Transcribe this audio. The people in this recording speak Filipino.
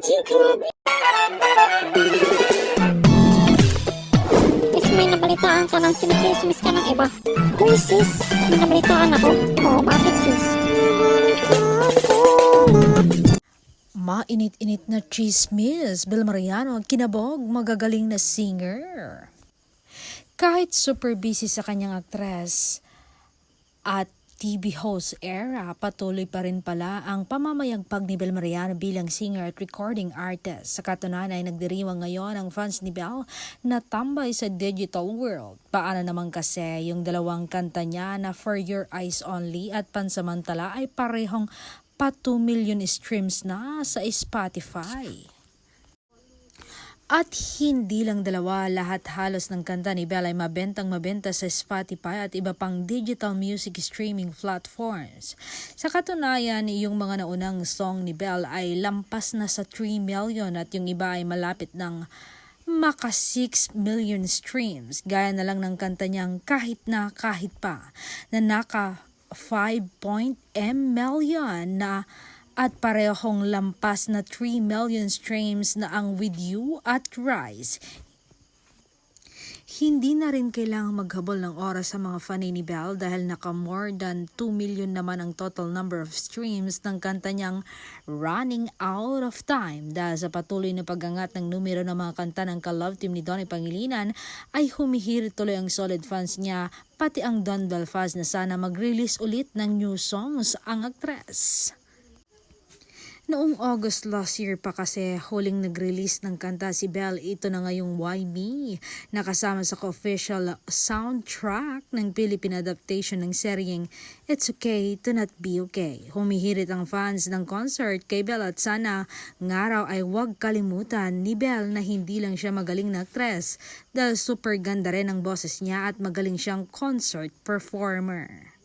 Is may nabalitaan ka ng sinikismis ka ng iba? Uy sis, may nabalitaan ako. Oo, bakit sis? Mainit-init na chismis, Bel Mariano, kinabog, magagaling na singer. Kahit super busy sa kanyang aktres at TV host era, patuloy pa rin pala ang pamamayagpag ni Bel Mariano bilang singer at recording artist. Sa katunayan ay nagdiriwang ngayon ang fans ni Bel na tambay sa digital world. Paano naman kasi yung dalawang kanta niya na For Your Eyes Only at Pansamantala ay parehong pa 2 million streams na sa Spotify. At hindi lang dalawa, lahat halos ng kanta ni Bel ay mabenta sa Spotify at iba pang digital music streaming platforms. Sa katunayan, yung mga naunang song ni Bel ay lampas na sa 3 million at yung iba ay malapit ng maka 6 million streams. Gaya na lang ng kanta niyang Kahit Na Kahit Pa na naka 5.m million na at parehong lampas na 3 million streams na ang With You at Rise. Hindi na rin kailangang maghabol ng oras sa mga fan ni Bel dahil naka more than 2 million naman ang total number of streams ng kanta niyang Running Out of Time. Dahil sa patuloy na pag-angat ng numero ng mga kanta ng ka-love team ni Donnie Pangilinan ay humihirit tuloy ang solid fans niya pati ang Don Bel fans na sana mag-release ulit ng new songs ang aktres. Noong August last year pa kasi huling nag-release ng kanta si Bel, ito na ngayong Why Me, nakasama sa official soundtrack ng Philippine adaptation ng seryeng It's Okay to Not Be Okay. Humihirit ang fans ng concert kay Bel at sana nga raw ay huwag kalimutan ni Bel na hindi lang siya magaling na actress dahil super ganda rin ang boses niya at magaling siyang concert performer.